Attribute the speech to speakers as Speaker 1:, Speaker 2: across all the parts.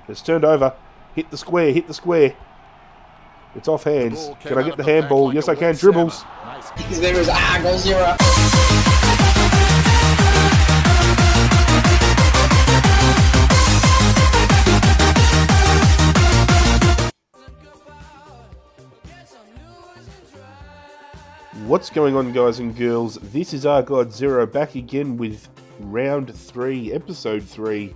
Speaker 1: It's turned over. Hit the square, hit the square. It's off hands. Can I get the handball? Yes, I can. Dribbles.
Speaker 2: Because there is goal 0.
Speaker 1: What's going on, guys and girls? This is Our God Zero back again with round 3, episode 3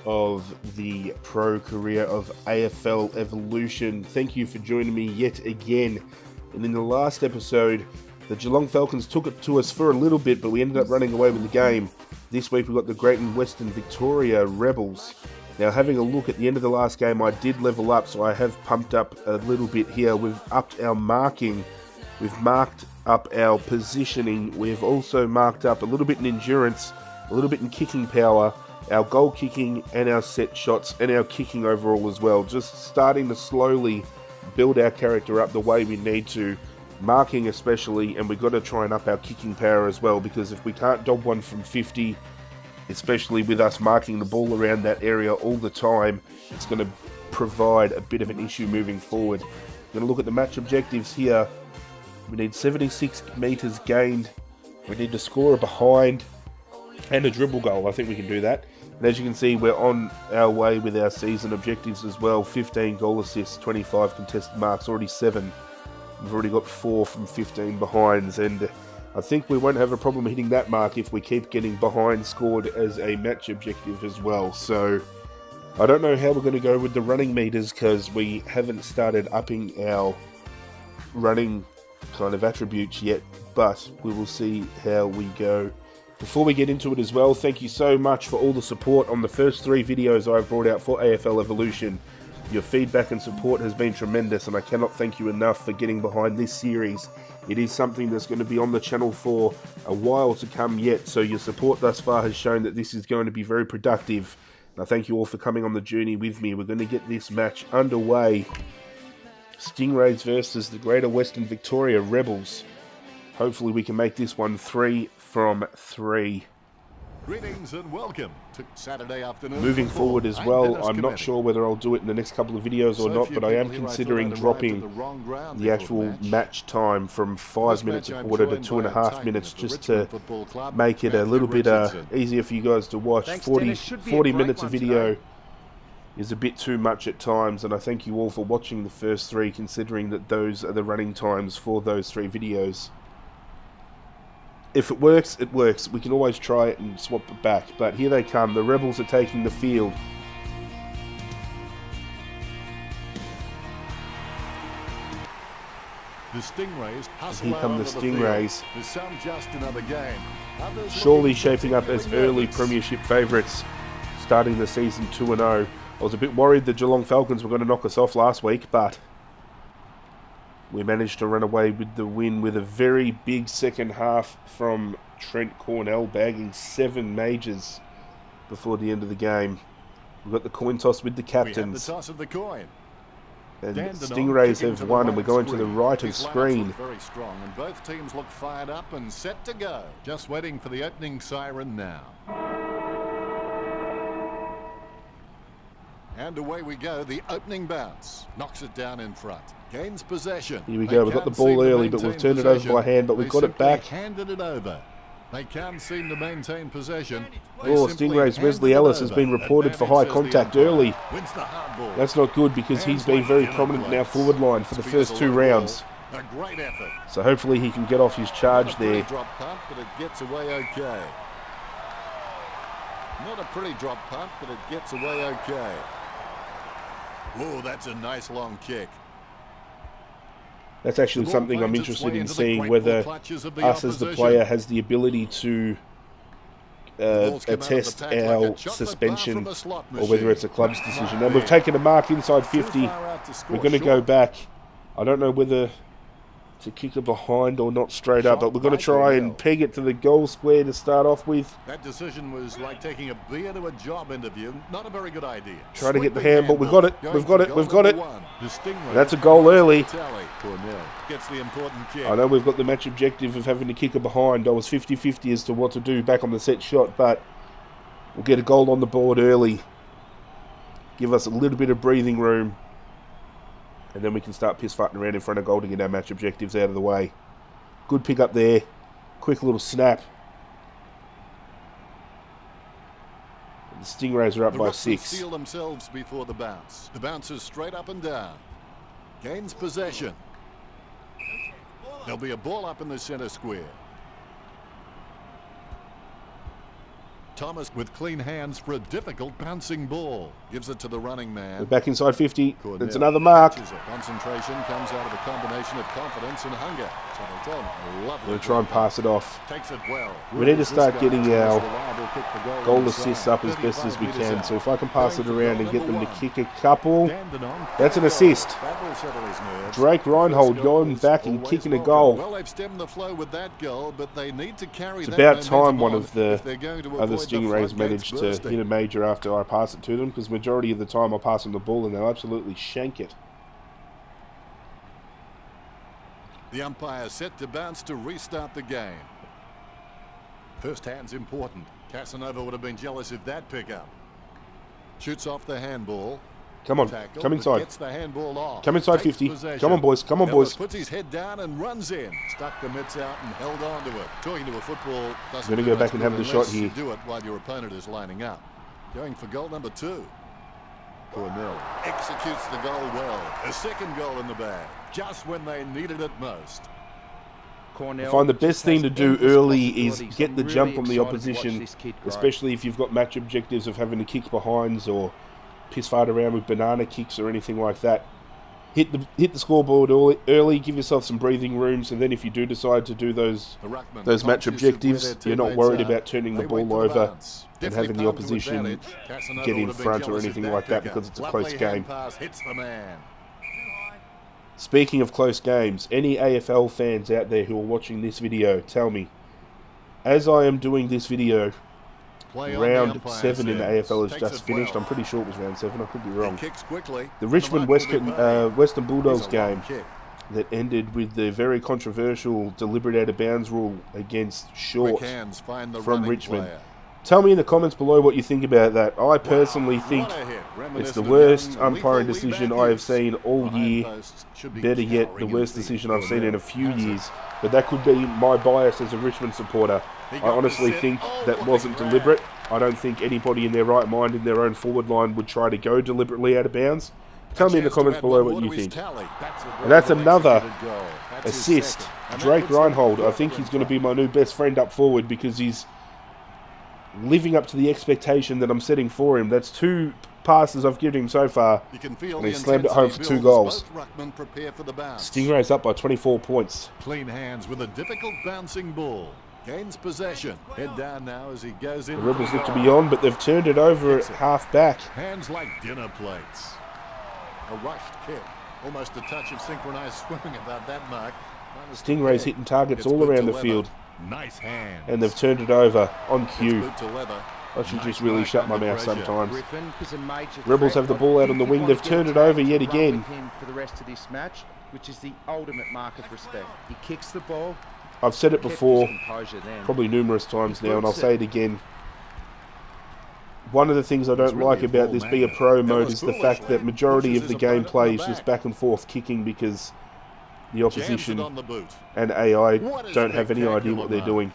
Speaker 1: of the pro career of AFL Evolution. Thank you for joining me yet again. And in the last episode, the Geelong Falcons took it to us for a little bit, but we ended up running away with the game. This week we've got the Great and Western Victoria Rebels. Now, having a look at the end of the last game, I did level up, so I have pumped up a little bit here. We've upped our marking. We've marked up our positioning. We've also marked up a little bit in endurance, a little bit in kicking power, our goal kicking and our set shots and our kicking overall as well. Just starting to slowly build our character up the way we need to, marking especially, and we've got to try and up our kicking power as well, because if we can't dob one from 50, especially with us marking the ball around that area all the time, it's going to provide a bit of an issue moving forward. I'm going to look at the match objectives here. We need 76 metres gained. We need to score a behind and a dribble goal. I think we can do that. And as you can see, we're on our way with our season objectives as well. 15 goal assists, 25 contested marks, already 7. We've already got 4 from 15 behinds. And I think we won't have a problem hitting that mark if we keep getting behind scored as a match objective as well. So I don't know how we're going to go with the running meters, because we haven't started upping our running kind of attributes yet, but we will see how we go. Before we get into it as well, thank you so much for all the support on the first 3 videos I've brought out for AFL Evolution. Your feedback and support has been tremendous, and I cannot thank you enough for getting behind this series. It is something that's going to be on the channel for a while to come yet, so your support thus far has shown that this is going to be very productive. And I thank you all for coming on the journey with me. We're going to get this match underway. Stingrays versus the Greater Western Victoria Rebels. Hopefully we can make this one 3 from 3.
Speaker 3: Greetings and welcome to Saturday afternoon.
Speaker 1: Moving forward as well, I'm not sure whether I'll do it in the next couple of videos or not, but I am considering dropping the actual match time from 5 minutes a quarter to 2.5 minutes, just to make it a little bit easier for you guys to watch. 40 minutes of video is a bit too much at times, and I thank you all for watching the first 3, considering that those are the running times for those 3 videos. If it works, it works. We can always try it and swap it back, but here they come. The Rebels are taking the field.
Speaker 3: The Stingrays hustle.
Speaker 1: Here come the Stingrays.
Speaker 3: For some, just another game. Others
Speaker 1: Surely shaping up as early premiership favourites, starting the season 2-0. I was a bit worried the Geelong Falcons were going to knock us off last week, but we managed to run away with the win with a very big second half from Trent Cornell, bagging 7 majors before the end of the game. We've got the coin toss with the captains.
Speaker 3: The toss of the coin.
Speaker 1: And Stingrays have won, and we're going to the right of screen.
Speaker 3: Very strong, and both teams look fired up and set to go. Just waiting for the opening siren now. And away we go, the opening bounce. Knocks it down in front. Gains possession.
Speaker 1: Here we go, we've got the ball early, but we've turned it over by hand, but we've got it back.
Speaker 3: Handed it over. They can't seem to maintain possession.
Speaker 1: Oh, Stingrays, Wesley Ellis has been reported for high contact early. That's not good, because he's been very prominent in our forward line for the first 2 rounds.
Speaker 3: A great effort.
Speaker 1: So hopefully he can get off his charge there.
Speaker 3: Drop punt, but it gets away okay. Not a pretty drop punt, but it gets away okay. Oh, that's a nice long kick.
Speaker 1: That's actually something I'm interested in seeing, whether us as the player has the ability to attest our suspension, or whether it's a club's decision. Now we've taken a mark inside 50. We're going to go back. I don't know whether to kick it behind or not straight up, but we're going to try and peg it to the goal square to start off with.
Speaker 3: That decision was like taking a beer to a job interview. Not a very good idea.
Speaker 1: Try to get the handball. We've got it. We've got it. We've got it. That's a goal early.
Speaker 3: Gets the important kick.
Speaker 1: I know we've got the match objective of having to kick it behind. I was 50-50 as to what to do back on the set shot, but we'll get a goal on the board early. give us a little bit of breathing room, and then we can start piss-farting around in front of goal to get our match objectives out of the way. Good pick up there. Quick little snap. The Stingrays are up by 6.
Speaker 3: Steal themselves before the bounce. The bounce is straight up and down. Gains possession. There'll be a ball up in the centre square. Thomas with clean hands for a difficult bouncing ball. Gives it to the running man.
Speaker 1: We're back inside 50.
Speaker 3: Cornell
Speaker 1: That's another mark.
Speaker 3: Concentration comes out of a combination of confidence and hunger. So they tell him, lovely.
Speaker 1: We'll try and pass it off.
Speaker 3: Takes it well.
Speaker 1: We need to start getting our goal assists up as best as we can. So if I can pass it around and get them to kick a couple, that's an assist. Drake Reinhold going back and kicking a goal.
Speaker 3: Well, they've stemmed the flow with that goal, but they need to carry
Speaker 1: It's
Speaker 3: that
Speaker 1: about time
Speaker 3: momentum
Speaker 1: one
Speaker 3: on
Speaker 1: of the
Speaker 3: if they're going to
Speaker 1: other
Speaker 3: avoid the
Speaker 1: Stingrays
Speaker 3: floodgates
Speaker 1: managed to
Speaker 3: bursting.
Speaker 1: hit a major after I pass it to them, because majority of the time I pass them the ball and they'll absolutely shank it.
Speaker 3: The umpire set to bounce to restart the game. First hand's important. Casanova would have been jealous of that pickup. Shoots off the handball.
Speaker 1: Come on,
Speaker 3: Tackle,
Speaker 1: come
Speaker 3: but
Speaker 1: inside.
Speaker 3: gets the handball off.
Speaker 1: Come inside
Speaker 3: Takes
Speaker 1: 50.
Speaker 3: possession.
Speaker 1: Come on, boys. Come on,
Speaker 3: Miller
Speaker 1: boys.
Speaker 3: puts his head down and runs in. Stuck the mitts out and held on to it. Talking to a football doesn't
Speaker 1: Gonna
Speaker 3: do
Speaker 1: go back
Speaker 3: much
Speaker 1: and have
Speaker 3: good
Speaker 1: the shot
Speaker 3: unless you
Speaker 1: here.
Speaker 3: do it while your opponent is lining up. Going for goal number 2. Cornell executes the goal well. A second goal in the bag, just when they needed it most.
Speaker 1: I find the best thing to do early is get the jump on the opposition, especially if you've got match objectives of having to kick behinds or piss fart around with banana kicks or anything like that. Hit the scoreboard early, give yourself some breathing rooms, and then if you do decide to do those match objectives, you're not worried about turning the ball over and having the opposition get in front or anything like that, because it's a close game. Speaking of close games, any AFL fans out there who are watching this video, tell me, as I am doing this video, round 7 in the AFL has just finished. I'm pretty sure it was round 7, I could be wrong. The Richmond Western Bulldogs game that ended with the very controversial deliberate out of bounds rule against Short from Richmond. Tell me in the comments below what you think about that. I personally think it's the worst umpiring decision I have seen all year. Better yet, the worst decision I've seen in a few years. But that could be my bias as a Richmond supporter. I honestly think that wasn't deliberate. I don't think anybody in their right mind in their own forward line would try to go deliberately out of bounds. Tell me in the comments below what you think. And that's another assist. Drake Reinhold. I think he's going to be my new best friend up forward, because he's living up to the expectation that I'm setting for him. That's 2 passes I've given him so far, and he slammed it home for 2 goals. Stingrays up by 24 points.
Speaker 3: Clean hands with a difficult bouncing ball. Gains possession. Head down now as he goes in.
Speaker 1: The Rebels look to be on, but they've turned it over at half back.
Speaker 3: Hands like dinner plates. A rushed kick. Almost a touch of synchronized swimming about that mark.
Speaker 1: Stingrays hitting targets all around the field.
Speaker 3: Nice hands.
Speaker 1: And they've turned it over on cue. I should just really shut my mouth sometimes. Rebels have the ball out on the wing. They've turned it over yet again.
Speaker 4: For the rest of this match, which is the ultimate mark of respect. He kicks the ball.
Speaker 1: I've said it before, probably numerous times now, and I'll say it again. One of the things I don't like about this Be a Pro mode is the fact that majority of the gameplay is just back and forth kicking, because the opposition and AI don't have any idea what they're doing.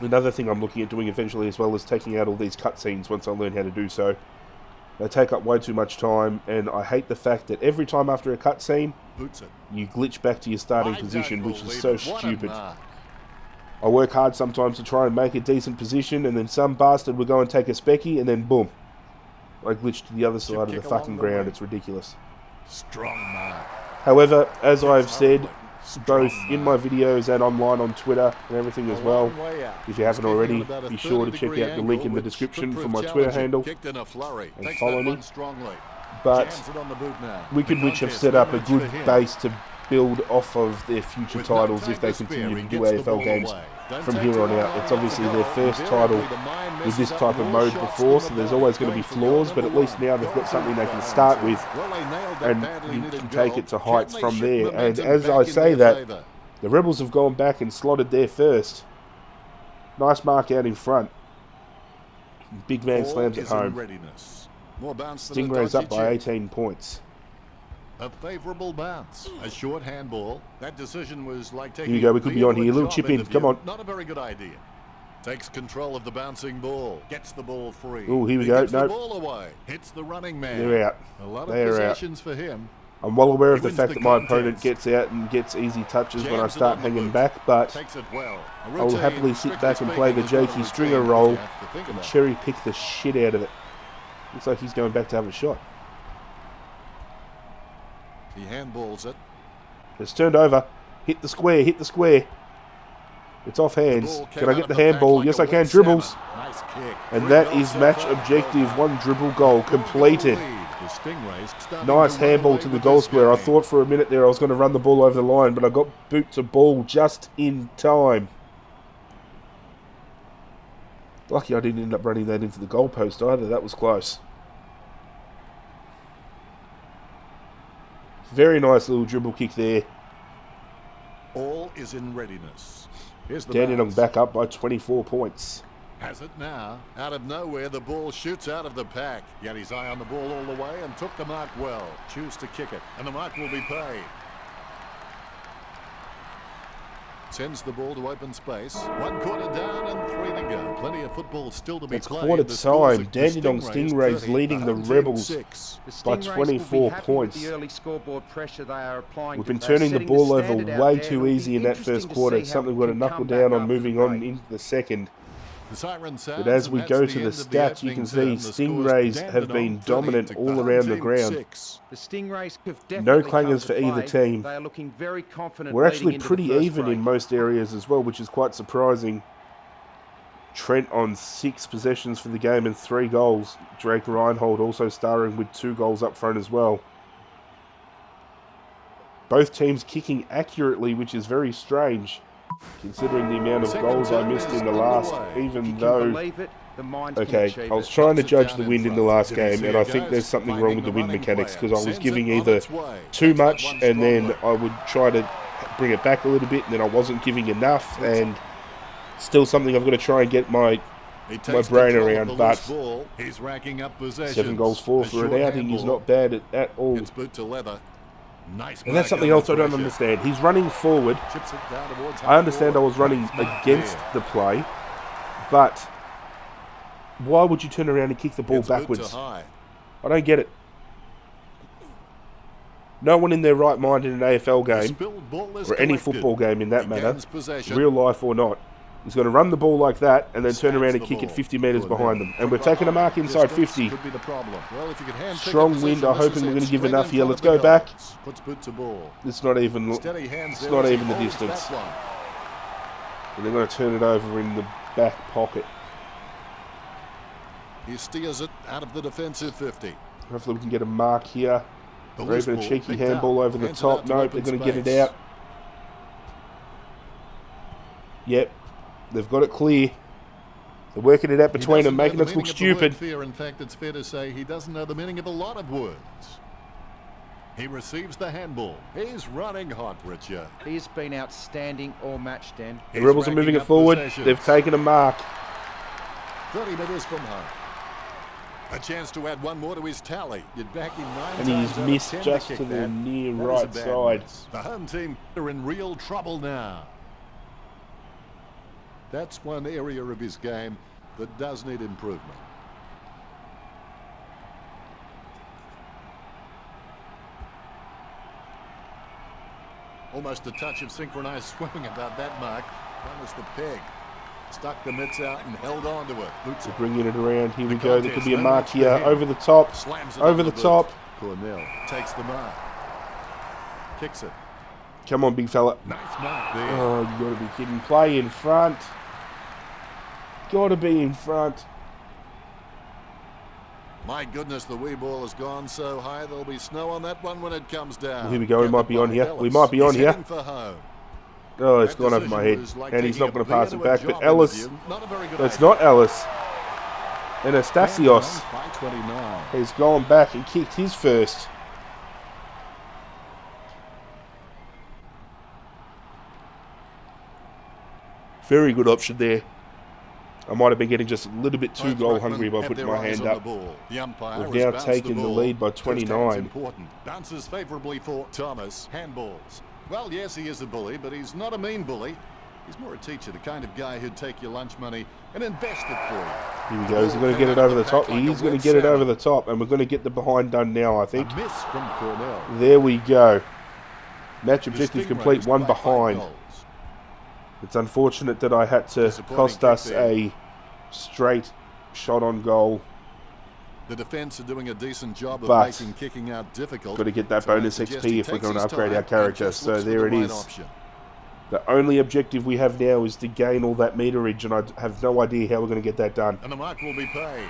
Speaker 1: Another thing I'm looking at doing eventually as well is taking out all these cutscenes once I learn how to do so. They take up way too much time, and I hate the fact that every time after a cutscene, you glitch back to your starting position, which is so stupid. I work hard sometimes to try and make a decent position, and then some bastard will go and take a specky, and then boom, I glitch to the other side of the fucking ground. It's ridiculous.
Speaker 3: Strong mark.
Speaker 1: However, as I've said, both in my videos and online on Twitter and everything as well, if you haven't already, be sure to check out the link in the description for my Twitter handle and follow me. But Wicked Witch have set up a good base to build off of their future titles if they continue to do AFL games from here on out. It's obviously their first title with this type of mode before, so there's always going to be flaws, but at least now they've got something they can start with, and you can take it to heights from there. And as I say that, the Rebels have gone back and slotted their first. Nice mark out in front. Big man slams it home.
Speaker 3: More bounce than a
Speaker 1: Stingrays
Speaker 3: dodgy
Speaker 1: up by
Speaker 3: chip.
Speaker 1: 18 points.
Speaker 3: A favourable bounce. A short handball. That decision was like taking
Speaker 1: Here we go, we could be on here. A little chip in, come on.
Speaker 3: Not a very good idea. Takes control of the bouncing ball. Gets the ball free.
Speaker 1: Oh, here we
Speaker 3: He
Speaker 1: go.
Speaker 3: gives
Speaker 1: No.
Speaker 3: the ball away. Hits the running man.
Speaker 1: They're out.
Speaker 3: A lot of
Speaker 1: They're out.
Speaker 3: possessions for him.
Speaker 1: I'm well aware of
Speaker 3: He
Speaker 1: the
Speaker 3: wins
Speaker 1: fact
Speaker 3: the
Speaker 1: that my
Speaker 3: contest.
Speaker 1: opponent gets out and gets easy touches when I
Speaker 3: Jams it
Speaker 1: start
Speaker 3: on the
Speaker 1: hanging
Speaker 3: boot.
Speaker 1: back, but
Speaker 3: Takes it well. A
Speaker 1: I will
Speaker 3: routine,
Speaker 1: happily sit
Speaker 3: strictly
Speaker 1: back and play the
Speaker 3: speaking, is not a
Speaker 1: Jakey
Speaker 3: routine
Speaker 1: Stringer
Speaker 3: if
Speaker 1: roll
Speaker 3: you have to think
Speaker 1: and
Speaker 3: about it.
Speaker 1: cherry pick the shit out of it. Looks like he's going back to have a shot.
Speaker 3: He handballs it.
Speaker 1: It's turned over. Hit the square, hit the square. It's off
Speaker 3: The
Speaker 1: hands.
Speaker 3: ball came
Speaker 1: Can I
Speaker 3: out
Speaker 1: get
Speaker 3: of
Speaker 1: the
Speaker 3: pack
Speaker 1: handball?
Speaker 3: like
Speaker 1: Yes,
Speaker 3: a
Speaker 1: I can.
Speaker 3: wet
Speaker 1: Dribbles.
Speaker 3: salmon. Nice kick.
Speaker 1: And
Speaker 3: Three
Speaker 1: that
Speaker 3: goals
Speaker 1: is
Speaker 3: so
Speaker 1: match
Speaker 3: far.
Speaker 1: objective. One dribble goal completed.
Speaker 3: The Stingrays starting
Speaker 1: Nice
Speaker 3: to run
Speaker 1: handball
Speaker 3: away
Speaker 1: to the
Speaker 3: with
Speaker 1: goal
Speaker 3: this
Speaker 1: square. I
Speaker 3: game.
Speaker 1: thought for a minute there I was going to run the ball over the line, but I got boot to ball just in time. Lucky I didn't end up running that into the goalpost either. That was close. Very nice little dribble kick there.
Speaker 3: All is in readiness. Here's the
Speaker 1: Dandenong
Speaker 3: bounce.
Speaker 1: back up by 24 points.
Speaker 3: Has it now. Out of nowhere, the ball shoots out of the pack. He had his eye on the ball all the way and took the mark well. Choose to kick it, and the mark will be paid. Sends the ball to open space. 1 quarter down and 3 to go. Plenty of football still to be
Speaker 1: It's
Speaker 3: played.
Speaker 1: quarter
Speaker 3: The scores
Speaker 1: time.
Speaker 3: are the
Speaker 1: Dandenong Stingrays
Speaker 3: 30,
Speaker 1: leading the
Speaker 3: home team
Speaker 1: Rebels
Speaker 3: 6.
Speaker 4: The
Speaker 1: by
Speaker 4: Stingrays
Speaker 1: 24
Speaker 4: will be happy
Speaker 1: points.
Speaker 4: with the early scoreboard pressure they are applying.
Speaker 1: We've been
Speaker 4: They're
Speaker 1: turning the
Speaker 4: setting
Speaker 1: ball over
Speaker 4: standard out
Speaker 1: way
Speaker 4: there.
Speaker 1: too
Speaker 4: It'll be
Speaker 1: easy in that
Speaker 4: interesting
Speaker 1: first
Speaker 4: to
Speaker 1: quarter.
Speaker 4: see
Speaker 1: It's
Speaker 4: how
Speaker 1: something
Speaker 4: we
Speaker 1: we've got to
Speaker 4: can
Speaker 1: knuckle
Speaker 4: come
Speaker 1: down
Speaker 4: back
Speaker 1: on
Speaker 4: after
Speaker 1: moving
Speaker 4: the
Speaker 1: on
Speaker 4: break.
Speaker 1: into the second.
Speaker 3: The siren sounds,
Speaker 1: But as we
Speaker 3: and
Speaker 1: go
Speaker 3: that's
Speaker 1: to the
Speaker 3: end of the
Speaker 1: stats, you
Speaker 3: opening
Speaker 1: can see
Speaker 3: term. The score's
Speaker 1: Stingrays have
Speaker 3: Dandenong
Speaker 1: been
Speaker 3: 30
Speaker 1: dominant
Speaker 3: to
Speaker 1: all
Speaker 3: home
Speaker 1: around the
Speaker 3: team
Speaker 1: ground.
Speaker 3: 6.
Speaker 4: The Stingrays have
Speaker 1: No
Speaker 4: definitely come
Speaker 1: clangers
Speaker 4: to
Speaker 1: for either
Speaker 4: play.
Speaker 1: team.
Speaker 4: They are looking very confident.
Speaker 1: We're
Speaker 4: leading
Speaker 1: actually
Speaker 4: into
Speaker 1: pretty
Speaker 4: the first
Speaker 1: even
Speaker 4: break.
Speaker 1: in most areas as well, which is quite surprising. Trent on 6 possessions for the game and 3 goals. Drake Reinhold also starring with 2 goals up front as well. Both teams kicking accurately, which is very strange, considering the amount of
Speaker 3: Second
Speaker 1: goals I
Speaker 3: term
Speaker 1: missed
Speaker 3: is
Speaker 1: in the last,
Speaker 3: underway.
Speaker 4: If you
Speaker 1: even
Speaker 4: can
Speaker 1: though...
Speaker 4: believe it, the minds can
Speaker 1: Okay,
Speaker 4: achieve
Speaker 1: I was
Speaker 4: it.
Speaker 1: trying to
Speaker 3: Knocks it
Speaker 1: judge
Speaker 3: down
Speaker 1: the
Speaker 3: in
Speaker 1: wind in the
Speaker 3: front.
Speaker 1: last
Speaker 3: Did you
Speaker 1: game,
Speaker 3: see
Speaker 1: and
Speaker 3: it
Speaker 1: I think
Speaker 3: goes?
Speaker 1: there's something wrong
Speaker 3: Finding
Speaker 1: with the
Speaker 3: the
Speaker 1: wind
Speaker 3: running
Speaker 1: mechanics,
Speaker 3: player.
Speaker 1: because I was
Speaker 3: Sends
Speaker 1: giving
Speaker 3: it on
Speaker 1: either
Speaker 3: its way.
Speaker 1: too
Speaker 3: Takes that
Speaker 1: much,
Speaker 3: one
Speaker 1: and then
Speaker 3: strongly.
Speaker 1: I would try to bring it back a little bit, and then I wasn't giving enough, and still something I've got to try and get my
Speaker 3: He takes
Speaker 1: brain
Speaker 3: control of
Speaker 1: around,
Speaker 3: the
Speaker 1: but
Speaker 3: loose ball. He's racking up possessions.
Speaker 1: 7 goals for
Speaker 3: A
Speaker 1: for an
Speaker 3: short
Speaker 1: outing is
Speaker 3: handball.
Speaker 1: not bad at all.
Speaker 3: It's boot to leather. Nice
Speaker 1: And that's
Speaker 3: mark
Speaker 1: something
Speaker 3: under
Speaker 1: else I don't
Speaker 3: pressure.
Speaker 1: understand. He's running forward.
Speaker 3: Chips it down towards
Speaker 1: I understand I
Speaker 3: half
Speaker 1: was running
Speaker 3: forward. Nice
Speaker 1: against
Speaker 3: mark
Speaker 1: the play, but why would you turn around and kick the ball
Speaker 3: there. It's boot to
Speaker 1: backwards?
Speaker 3: high.
Speaker 1: I don't get it. No one in their right mind in an AFL
Speaker 3: The
Speaker 1: game,
Speaker 3: spilled ball is
Speaker 1: or any
Speaker 3: collected.
Speaker 1: football game in that
Speaker 3: He
Speaker 1: manner,
Speaker 3: gains possession.
Speaker 1: real life or not, is going to run the ball like that and then turn
Speaker 3: Stabs
Speaker 1: around and
Speaker 3: the
Speaker 1: kick it
Speaker 3: ball.
Speaker 1: 50 metres
Speaker 3: Good
Speaker 1: behind
Speaker 3: man.
Speaker 1: them. And we're taking a mark inside
Speaker 3: Distance
Speaker 1: 50.
Speaker 3: could be the problem. Well, if you could hand pick
Speaker 1: Strong
Speaker 3: the
Speaker 1: wind,
Speaker 3: position,
Speaker 1: I'm hoping
Speaker 3: this
Speaker 1: we're
Speaker 3: is
Speaker 1: going to give
Speaker 3: straight
Speaker 1: enough
Speaker 3: in
Speaker 1: here.
Speaker 3: front
Speaker 1: Let's
Speaker 3: of the
Speaker 1: go back.
Speaker 3: goals. Puts boot to ball.
Speaker 1: It's not even
Speaker 3: Steady hands
Speaker 1: it's
Speaker 3: there
Speaker 1: not
Speaker 3: as he
Speaker 1: even the
Speaker 3: holds
Speaker 1: distance.
Speaker 3: that one.
Speaker 1: And they're going to turn it over in the back pocket.
Speaker 3: He steers it out of the defensive 50.
Speaker 1: Hopefully we can get a mark here.
Speaker 3: The
Speaker 1: Or
Speaker 3: loose
Speaker 1: even a
Speaker 3: ball
Speaker 1: cheeky
Speaker 3: picked
Speaker 1: handball
Speaker 3: up.
Speaker 1: over the
Speaker 3: Hands it
Speaker 1: top.
Speaker 3: out to
Speaker 1: Nope, they're
Speaker 3: open
Speaker 1: going to get it
Speaker 3: space.
Speaker 1: out. Yep, they've got it clear. They're working it out
Speaker 3: He
Speaker 1: between
Speaker 3: doesn't
Speaker 1: them,
Speaker 3: know
Speaker 1: making
Speaker 3: the
Speaker 1: us look
Speaker 3: meaning of the word
Speaker 1: stupid.
Speaker 3: fear. In fact, it's fair to say he doesn't know the meaning of a lot of words. He receives the handball. He's running hot, Richard.
Speaker 4: He has been outstanding all match, Dan.
Speaker 1: The Rebels are moving it forward. They've taken a mark.
Speaker 3: 30 metres from home. A chance to add one more to his tally. You'd back him 9
Speaker 1: And he's
Speaker 3: times out of
Speaker 1: missed
Speaker 3: 10
Speaker 1: just
Speaker 3: kick
Speaker 1: to the
Speaker 3: that.
Speaker 1: near
Speaker 3: That is a
Speaker 1: right
Speaker 3: bad
Speaker 1: side.
Speaker 3: miss. The home team are in real trouble now. That's one area of his game that does need improvement. Almost a touch of synchronized swimming about that mark. Minus the peg. Stuck the mitts out and held on to it. Boots
Speaker 1: They're
Speaker 3: it.
Speaker 1: bringing it around. Here we
Speaker 3: The
Speaker 1: go. There could
Speaker 3: contest,
Speaker 1: be a
Speaker 3: no
Speaker 1: mark
Speaker 3: match for
Speaker 1: here.
Speaker 3: him.
Speaker 1: Over the top.
Speaker 3: Slams it
Speaker 1: Over
Speaker 3: on
Speaker 1: the
Speaker 3: boot.
Speaker 1: top.
Speaker 3: Cornell takes the mark. Kicks it.
Speaker 1: Come on, big fella.
Speaker 3: Nice mark there.
Speaker 1: Oh, you got to be kidding. Play in front. Got to be in front.
Speaker 3: My goodness, the wee ball has gone so high there'll be snow on that one when it comes down.
Speaker 1: Well, here we go. We might be on here.
Speaker 3: Ellis.
Speaker 1: We might be on
Speaker 3: He's
Speaker 1: here.
Speaker 3: heading for home.
Speaker 1: Oh, it's
Speaker 3: That
Speaker 1: gone over my head.
Speaker 3: decision was like
Speaker 1: And he's
Speaker 3: taking
Speaker 1: not going
Speaker 3: a
Speaker 1: to pass
Speaker 3: beer
Speaker 1: it
Speaker 3: to a
Speaker 1: back.
Speaker 3: job
Speaker 1: But Ellis,
Speaker 3: interview. Not a very good
Speaker 1: that's
Speaker 3: idea.
Speaker 1: not Ellis. Anastasios
Speaker 3: By 29.
Speaker 1: has gone back and kicked his first. Very good option there. I might have been getting just a little bit too goal hungry by putting my hand up. We've now taken the lead by 29.
Speaker 3: Bounces favourably for Thomas. Handballs. Well, yes, he is a bully, but he's not a mean bully. He's more a teacher, the kind of guy who'd take your lunch money and invest it for you.
Speaker 1: Here we go. He's going to get it over the top. He's going to get it over the top, and we're going to get the behind done now, I think.
Speaker 3: A miss from Cornell.
Speaker 1: There we go. Match objective complete, one behind. It's unfortunate that I had to cost us a straight shot on goal.
Speaker 3: The defence are doing a decent job of
Speaker 1: But
Speaker 3: making kicking out difficult.
Speaker 1: got to get that bonus XP if we're going to upgrade our character. So there it is. The only objective we have now is to gain all that meterage, and I have no idea how we're going to get that done.
Speaker 3: And the mark will be paid.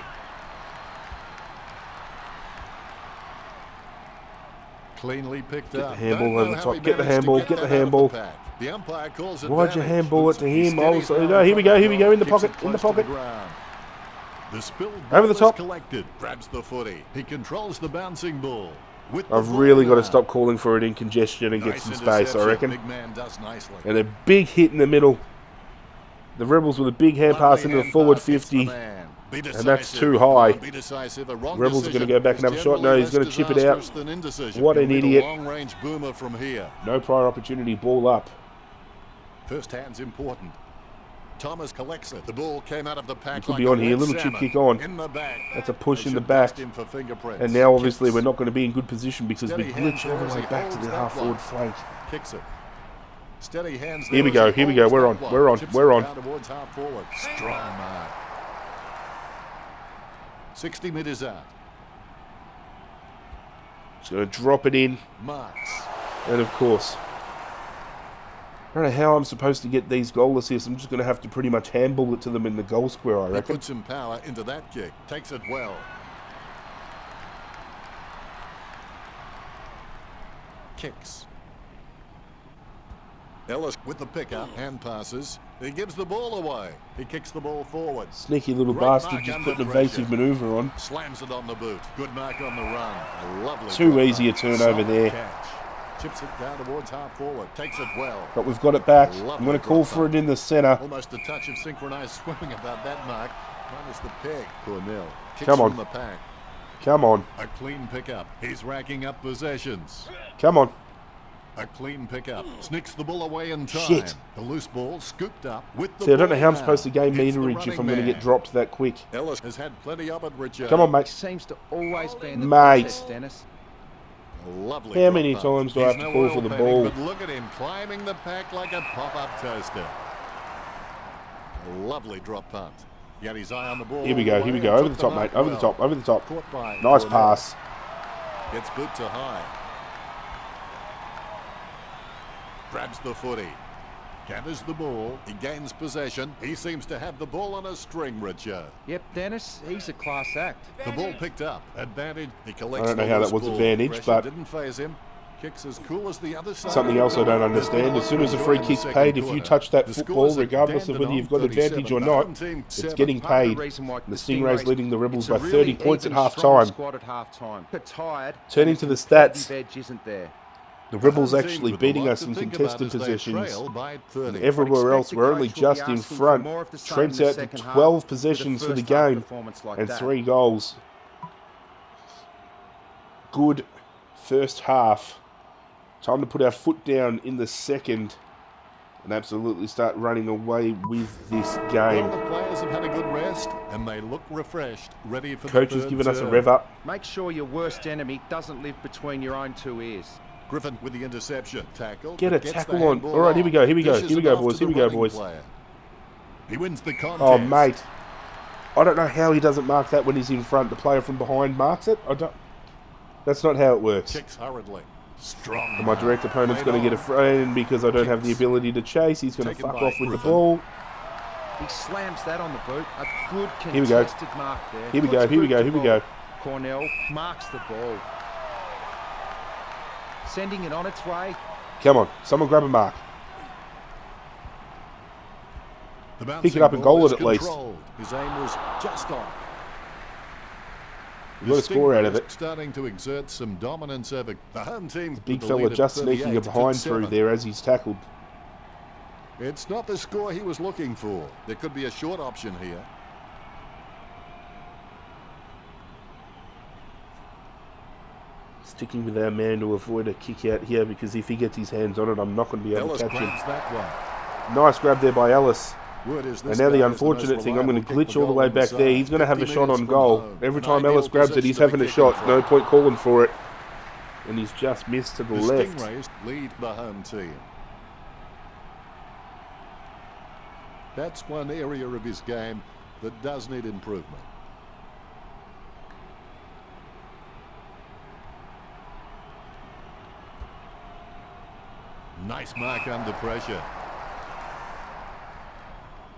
Speaker 3: Cleanly picked up.
Speaker 1: Get the handball over the top. Get the handball. Get the handball.
Speaker 3: The umpire calls it.
Speaker 1: Why'd you handball it to him? No, here we go. Here we go. In the pocket. In the pocket.
Speaker 3: The spilled
Speaker 1: Over the top.
Speaker 3: Collected. Grabs the footy. He controls the bouncing ball.
Speaker 1: I've really got to stop calling for it in congestion and get some space, I reckon.
Speaker 3: Big man does nicely.
Speaker 1: And a big hit in the middle. The Rebels with a big hand pass into the forward 50. And that's too high. Rebels are going to go back and have a shot. No, he's going to chip it out. What an idiot. No prior opportunity. Ball up.
Speaker 3: First hand's important. Thomas collects it. The ball came out of the pack.
Speaker 1: Could be on here. Little chip kick on. That's a push in the back. And now obviously we're not going to be in good position because we glitch all the way back to the half forward flank.
Speaker 3: Kicks it. Steady hands.
Speaker 1: Here we go. Here we go. We're on. We're on. We're on.
Speaker 3: Strong mark. 60 metres out.
Speaker 1: Just going to drop it in.
Speaker 3: Marks.
Speaker 1: And of course, I don't know how I'm supposed to get these goal assists. I'm just going to have to pretty much handball it to them in the goal square, I reckon.
Speaker 3: He puts some power into that kick. Takes it well. Kicks. Ellis with the pickup. Hand passes. He gives the ball away. He kicks the ball forward.
Speaker 1: Sneaky little bastard just put an evasive manoeuvre on.
Speaker 3: Slams it on the boot. Good mark on the run. A lovely
Speaker 1: too easy a turnover there.
Speaker 3: Catch. Chips it down towards half forward. Takes it well.
Speaker 1: But we've got it back. I'm going to call for it in the centre.
Speaker 3: Almost a touch of synchronised swimming about that mark. Minus the peg. Cornell kicks
Speaker 1: Come on.
Speaker 3: from the pack.
Speaker 1: Come on.
Speaker 3: A clean pickup. He's racking up possessions.
Speaker 1: Come on.
Speaker 3: A clean pickup. Snicks the ball away in time.
Speaker 1: Shit.
Speaker 3: The loose ball scooped up with the
Speaker 1: See, I don't know how I'm
Speaker 3: now.
Speaker 1: supposed to gain
Speaker 3: Hits the
Speaker 1: meterage if I'm going to
Speaker 3: running
Speaker 1: get dropped that quick.
Speaker 3: Ellis has had plenty of it, Richard.
Speaker 1: Come on, mate.
Speaker 4: Seems to always be in the
Speaker 1: Mate.
Speaker 4: contest, Dennis.
Speaker 3: Lovely.
Speaker 1: How many
Speaker 3: drop punt.
Speaker 1: times do I have to call for the ball?
Speaker 3: But look at him climbing the pack like a pop-up toaster. A lovely drop punt. He had his eye on the ball.
Speaker 1: Here we go. Here we go. Over the top, mate. Over the top. Over the top.
Speaker 3: Caught by
Speaker 1: Nice
Speaker 3: Cornell.
Speaker 1: pass.
Speaker 3: Gets boot to high. Grabs the footy. Gathers the ball. He gains possession. He seems to have the ball on a string, Richard.
Speaker 4: Yep, Dennis, he's a class act.
Speaker 3: The ball picked up. Advantage. He collects
Speaker 1: I don't know
Speaker 3: the
Speaker 1: how that
Speaker 3: loose
Speaker 1: was
Speaker 3: ball.
Speaker 1: advantage,
Speaker 3: Pressure
Speaker 1: but
Speaker 3: didn't phase him. Kicks as cool as the other side.
Speaker 1: something else I don't understand. As soon as a free kick's paid, if you touch that football, regardless of whether you've got advantage or not, it's getting paid. The Stingrays leading the Rebels by 30 points at half-time. Turning to the stats, the Rebels actually beating us in contested possessions. And everywhere else, we're only just in front. Trent's out to 12 possessions for the game and 3 goals. Good first half. Time to put our foot down in the second and absolutely start running away with this game.
Speaker 3: Well, the players have had a good rest and they look refreshed, ready for
Speaker 1: Coach
Speaker 3: the
Speaker 1: has
Speaker 3: third
Speaker 1: given us a
Speaker 3: term.
Speaker 1: rev up.
Speaker 4: Make sure your worst enemy doesn't live between your own 2 ears.
Speaker 3: Griffin with the interception. Tackle.
Speaker 1: Get a
Speaker 3: gets
Speaker 1: tackle
Speaker 3: the
Speaker 1: on.
Speaker 3: handball
Speaker 1: All right, here we go. Here we go.
Speaker 3: Dishes
Speaker 1: Here we
Speaker 3: it
Speaker 1: go,
Speaker 3: off
Speaker 1: boys.
Speaker 3: to
Speaker 1: Here we
Speaker 3: the
Speaker 1: go,
Speaker 3: running
Speaker 1: boys.
Speaker 3: player. He wins the contest.
Speaker 1: Oh, mate. I don't know how he doesn't mark that when he's in front. The player from behind marks it. I don't. That's not how it works.
Speaker 3: Kicks hurriedly. Strong.
Speaker 1: And my direct opponent's going to get a frame because I don't have the ability to chase. He's going to
Speaker 3: Taken
Speaker 1: fuck
Speaker 3: by
Speaker 1: off with the
Speaker 3: Griffin.
Speaker 1: ball.
Speaker 4: He slams that on the boot. A good
Speaker 1: Here we go.
Speaker 4: contested mark there.
Speaker 1: Here we go.
Speaker 4: Puts
Speaker 1: Here we
Speaker 4: boot
Speaker 1: go.
Speaker 4: to
Speaker 1: Here we
Speaker 4: ball.
Speaker 1: go.
Speaker 4: Cornell marks the ball. Sending it on its way.
Speaker 1: Come on. Someone grab a mark.
Speaker 3: The
Speaker 1: Pick it up and goal
Speaker 3: bouncing
Speaker 1: it at
Speaker 3: ball is
Speaker 1: least.
Speaker 3: controlled. His aim was just off.
Speaker 1: We've got a score out of it.
Speaker 3: Starting to exert some dominance over the home team.
Speaker 1: Big fella just sneaking a behind through there as he's tackled.
Speaker 3: It's not the score he was looking for. There could be a short option here.
Speaker 1: Sticking with our man to avoid a kick out here, because if he gets his hands on it, I'm not going to be able
Speaker 3: Ellis
Speaker 1: to catch him.
Speaker 3: grabs that one.
Speaker 1: Nice grab there by Ellis.
Speaker 3: Word is
Speaker 1: And
Speaker 3: this
Speaker 1: now the
Speaker 3: guy is
Speaker 1: unfortunate
Speaker 3: most
Speaker 1: thing, I'm going to
Speaker 3: reliable
Speaker 1: glitch all the way
Speaker 3: kick for
Speaker 1: back
Speaker 3: goal
Speaker 1: there.
Speaker 3: on the
Speaker 1: He's going to have a
Speaker 3: 50
Speaker 1: shot on
Speaker 3: metres from
Speaker 1: goal.
Speaker 3: home.
Speaker 1: Every
Speaker 3: An
Speaker 1: time
Speaker 3: ideal
Speaker 1: Ellis grabs it,
Speaker 3: position
Speaker 1: he's
Speaker 3: to be
Speaker 1: having a
Speaker 3: kicking
Speaker 1: shot.
Speaker 3: from.
Speaker 1: No point calling for it. And he's just missed to the
Speaker 3: The
Speaker 1: left.
Speaker 3: Stingrays lead the home team. That's one area of his game that does need improvement. Nice mark under pressure.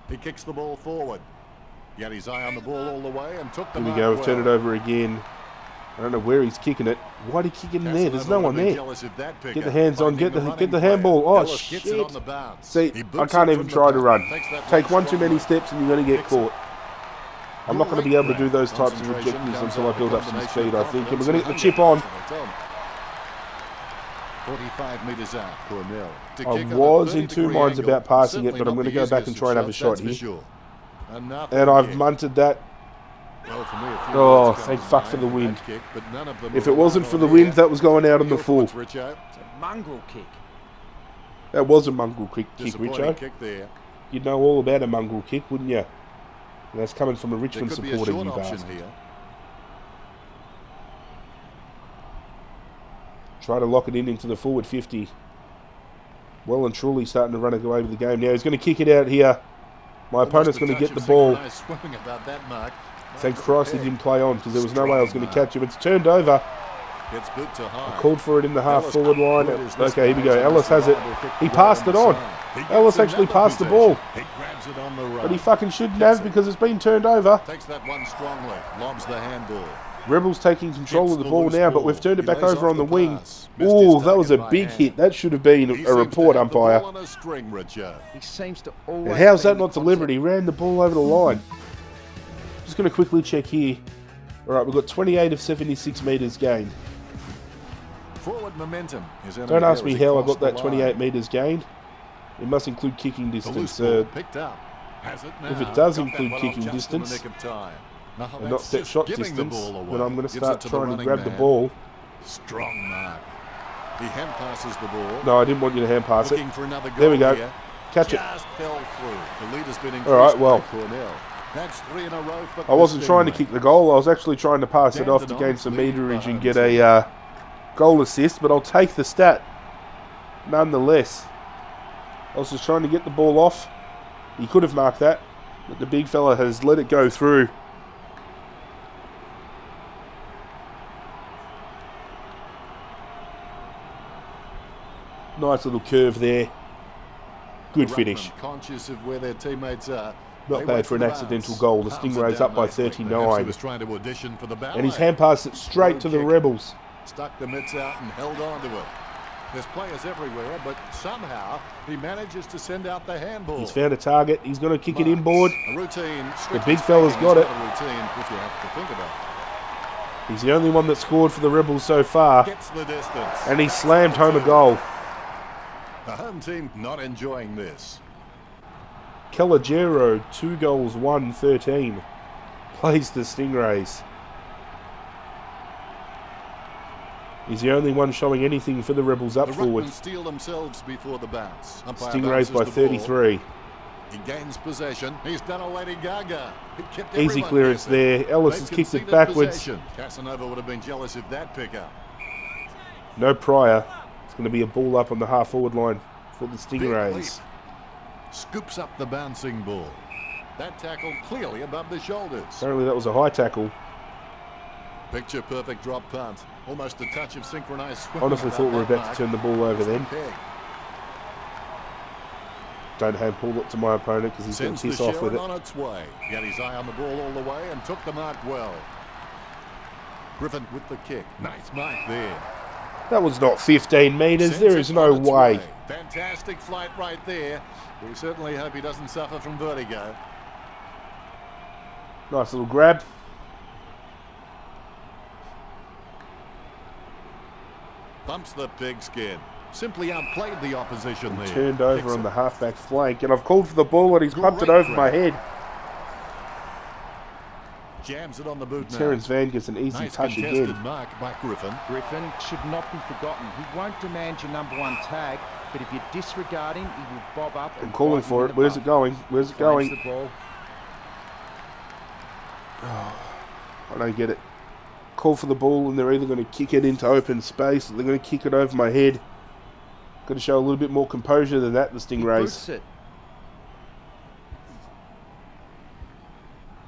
Speaker 3: He kicks the ball forward. He had his eye on the ball all the way and took the
Speaker 1: Here we
Speaker 3: mark
Speaker 1: go,
Speaker 3: well.
Speaker 1: turn it over again. I don't know where he's kicking it. Why'd he kick it in there? There's no one there. Get the hands on, get the handball. Oh, shit. See, I can't even try to run. Take one too many steps and you're going to get caught. I'm not going to be able to do those types of objectives until I build up some speed, I think. And we're going to get the chip on.
Speaker 3: 45 metres out, Cornell.
Speaker 1: I was in two minds about passing it, but I'm going to go back and try and have a shot here. And I've munted that. Oh, thank fuck for the wind. If it wasn't for the wind, that was going out on the full.
Speaker 4: It's a mongrel kick.
Speaker 1: That was a mongrel kick, Richo.
Speaker 3: there.
Speaker 1: You'd know all about a mongrel kick, wouldn't you? And that's coming from a Richmond
Speaker 3: There could be a
Speaker 1: supporter,
Speaker 3: short
Speaker 1: you
Speaker 3: option
Speaker 1: bastard.
Speaker 3: here.
Speaker 1: Try to lock it in into the forward 50. Well and truly starting to run away with the game now. He's going to kick it out here. My opponent's going to get the ball. Thank Christ he didn't play on, because there was no way I was going to catch him. It's turned over. I called for it in the half-forward line. Okay, here we go. Ellis has it. He passed it on. Ellis actually passed the ball. But he fucking shouldn't have, because it's been turned over.
Speaker 3: Takes that one strongly. Lobs the handball.
Speaker 1: Rebels taking control of the ball now, but we've turned it back over on the wing. Ooh, that was a big hit. That should have been a report, umpire.
Speaker 4: He seems to always.
Speaker 1: And how's
Speaker 4: be
Speaker 1: that
Speaker 4: in
Speaker 1: not deliberate? He ran the ball over the line. Just going to quickly check here. All right, we've got 28 of 76 metres gained.
Speaker 3: Forward momentum is
Speaker 1: Don't ask me how I got that 28 metres gained. It must include kicking distance.
Speaker 3: Picked up. Has it now.
Speaker 1: If it does
Speaker 3: Got
Speaker 1: include
Speaker 3: that one
Speaker 1: kicking
Speaker 3: off just in the
Speaker 1: distance
Speaker 3: nick of time. No,
Speaker 1: and not
Speaker 3: that's
Speaker 1: set
Speaker 3: just
Speaker 1: shot
Speaker 3: giving the
Speaker 1: distance,
Speaker 3: ball away.
Speaker 1: then I'm going to
Speaker 3: Gives
Speaker 1: start
Speaker 3: it
Speaker 1: trying to
Speaker 3: running
Speaker 1: grab the
Speaker 3: man.
Speaker 1: ball.
Speaker 3: Strong mark. He hand passes the ball.
Speaker 1: No, I didn't want you to hand pass it.
Speaker 3: Looking for another goal
Speaker 1: There we go.
Speaker 3: here.
Speaker 1: Catch it.
Speaker 3: Just fell through. The lead has been increased
Speaker 1: All right, well.
Speaker 3: by Cornell. That's 3 in a row for
Speaker 1: I wasn't
Speaker 3: the
Speaker 1: trying to
Speaker 3: Stingrays.
Speaker 1: kick the goal. I was actually trying to pass it off to
Speaker 3: Dandenong
Speaker 1: gain some
Speaker 3: lead
Speaker 1: meterage
Speaker 3: the
Speaker 1: and
Speaker 3: home
Speaker 1: get
Speaker 3: team.
Speaker 1: a goal assist, but I'll take the stat nonetheless. I was just trying to get the ball off. He could have marked that, but the big fella has let it go through. Nice little curve there. Good
Speaker 3: The
Speaker 1: finish.
Speaker 3: ruckman conscious of where their teammates are.
Speaker 1: Not
Speaker 3: They
Speaker 1: bad
Speaker 3: wait
Speaker 1: for an
Speaker 3: the
Speaker 1: accidental
Speaker 3: bounce.
Speaker 1: goal. The
Speaker 3: Palms it
Speaker 1: Stingrays
Speaker 3: down
Speaker 1: up by
Speaker 3: nicely. Perhaps he
Speaker 1: 39.
Speaker 3: was trying to audition for the ballet.
Speaker 1: And he's hand passed it straight to the
Speaker 3: kick.
Speaker 1: Rebels.
Speaker 3: Stuck the mitts out and held on to it. There's players everywhere, but somehow he manages to send out the handball.
Speaker 1: He's found a target. He's going to kick it inboard.
Speaker 3: A routine.
Speaker 1: The big fella's got it.
Speaker 3: A routine, if you have to think about it.
Speaker 1: He's the only one that scored for the Rebels so far.
Speaker 3: Gets the distance.
Speaker 1: And he slammed home a goal.
Speaker 3: The home team not enjoying this.
Speaker 1: Calogero, 2 goals, 1-13. Plays the Stingrays. He's the only one showing anything for the Rebels up
Speaker 3: The
Speaker 1: forward.
Speaker 3: ruckmen steal themselves before the bounce. Umpire
Speaker 1: Stingrays
Speaker 3: bounces
Speaker 1: by
Speaker 3: the ball.
Speaker 1: 33.
Speaker 3: He gains possession. He's done a Lady Gaga. He kept
Speaker 1: Easy
Speaker 3: everyone
Speaker 1: clearance
Speaker 3: guessing.
Speaker 1: there. Ellis
Speaker 3: They've
Speaker 1: has kicked it
Speaker 3: conceded
Speaker 1: backwards.
Speaker 3: possession. Casanova would have been jealous of that pickup.
Speaker 1: No prior. It's going to be a ball up on the half-forward line for the
Speaker 3: Big
Speaker 1: Stingrays.
Speaker 3: leap. Scoops up the bouncing ball. That tackle clearly above the shoulders.
Speaker 1: Apparently that was a high tackle.
Speaker 3: Picture perfect drop punt. Almost a touch of synchronized swimming.
Speaker 1: Honestly thought we were about to turn the ball over then. Don't hand pull it to my opponent because he's going
Speaker 3: Sends
Speaker 1: to
Speaker 3: the
Speaker 1: piss off with
Speaker 3: Sharon
Speaker 1: it.
Speaker 3: on its way. He had his eye on the ball all the way and took the mark well. Griffin with the kick. Nice mark there.
Speaker 1: That was not 15 metres.
Speaker 3: Sends
Speaker 1: There
Speaker 3: it
Speaker 1: is no
Speaker 3: on its
Speaker 1: way.
Speaker 3: Fantastic flight right there. We certainly hope he doesn't suffer from vertigo.
Speaker 1: Nice little grab.
Speaker 3: Bumps the pigskin. Simply outplayed the opposition there.
Speaker 1: Turned over
Speaker 3: Kicks
Speaker 1: on
Speaker 3: it.
Speaker 1: the halfback flank, and I've called for the ball, and he's pumped it over my head.
Speaker 3: Jams it on the boot now.
Speaker 1: Terence Van gets an easy
Speaker 3: Nice
Speaker 1: touch
Speaker 3: contested
Speaker 1: again.
Speaker 3: mark by Griffin.
Speaker 4: Griffin should not be forgotten. He won't demand your #1 tag, but if you disregard him, he will bob up.
Speaker 1: I'm calling for it. Where's it going? Where's it
Speaker 4: Finds
Speaker 1: going?
Speaker 4: the ball.
Speaker 1: I don't get it. Call for the ball, and they're either going to kick it into open space, or they're going to kick it over my head. Got to show a little bit more composure than that, the
Speaker 4: He
Speaker 1: Stingrays.
Speaker 4: boots it.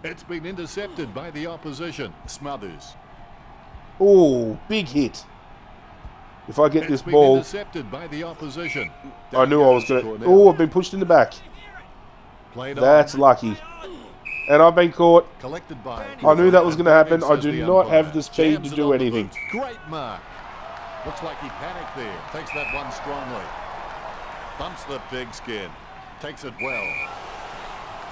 Speaker 3: It's been intercepted by the opposition. Smothers.
Speaker 1: Oh, big hit. If I get
Speaker 3: It's
Speaker 1: this
Speaker 3: been
Speaker 1: ball,
Speaker 3: intercepted by the opposition.
Speaker 1: I knew I was going to...
Speaker 3: Cornell.
Speaker 1: Oh, I've been pushed in the back.
Speaker 3: Played
Speaker 1: That's
Speaker 3: on.
Speaker 1: lucky. And I've been caught.
Speaker 3: Collected by.
Speaker 1: I knew that was going to happen. I
Speaker 3: Says
Speaker 1: do
Speaker 3: the
Speaker 1: not
Speaker 3: umpire.
Speaker 1: have the speed
Speaker 3: Jams
Speaker 1: to
Speaker 3: it
Speaker 1: do
Speaker 3: on the
Speaker 1: anything.
Speaker 3: boot. Great mark. Looks like he panicked there. Takes that one strongly. Bumps the pigskin. Takes it well.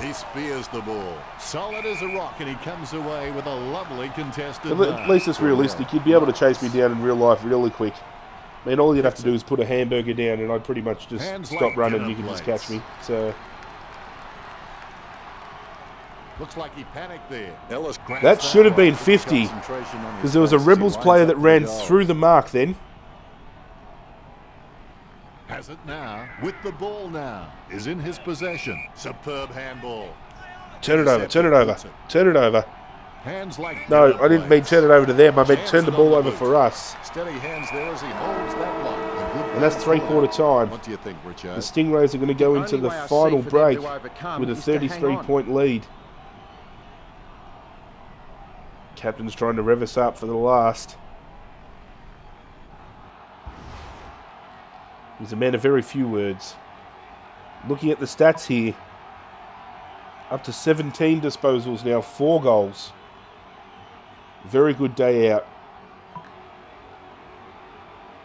Speaker 3: He spears the ball. Solid as a rock, and he comes away with a lovely contested
Speaker 1: At
Speaker 3: mark.
Speaker 1: least it's realistic. You'd be able to chase me down in real life really quick. I mean, all you'd have to do is put a hamburger down, and I'd pretty much just
Speaker 3: Hands
Speaker 1: stop
Speaker 3: like
Speaker 1: running, and
Speaker 3: dinner
Speaker 1: you can just
Speaker 3: plates.
Speaker 1: catch me. So
Speaker 3: Looks like he panicked there. Ellis grabs
Speaker 1: that should have been
Speaker 3: one.
Speaker 1: 50,
Speaker 3: Concentration on his
Speaker 1: because there was a
Speaker 3: face as he
Speaker 1: Rebels
Speaker 3: lines
Speaker 1: player
Speaker 3: up
Speaker 1: that
Speaker 3: the
Speaker 1: ran
Speaker 3: goal.
Speaker 1: through the mark then.
Speaker 3: Has it now, with the ball now, is in his possession. Superb handball.
Speaker 1: Turn it over, turn it over, turn it over.
Speaker 3: Hands like
Speaker 1: No,
Speaker 3: dinner
Speaker 1: I didn't mean
Speaker 3: plates.
Speaker 1: turn it over to them. I meant
Speaker 3: Jams
Speaker 1: turn the
Speaker 3: it
Speaker 1: ball
Speaker 3: on
Speaker 1: over
Speaker 3: boot.
Speaker 1: for us.
Speaker 3: Steady hands there as he holds that lock. A good
Speaker 1: And that's
Speaker 3: ball
Speaker 1: three-quarter
Speaker 3: forward.
Speaker 1: time.
Speaker 3: What do you think, Richard?
Speaker 1: The Stingrays are going to go
Speaker 4: The
Speaker 1: into
Speaker 4: only
Speaker 1: the
Speaker 4: way I see
Speaker 1: final
Speaker 4: for them
Speaker 1: break
Speaker 4: to overcome
Speaker 1: with a
Speaker 4: is to hang on.
Speaker 1: 33-point lead. Captain's trying to rev us up for the last. He's a man of very few words. Looking at the stats here, up to 17 disposals now, 4 goals. Very good day out.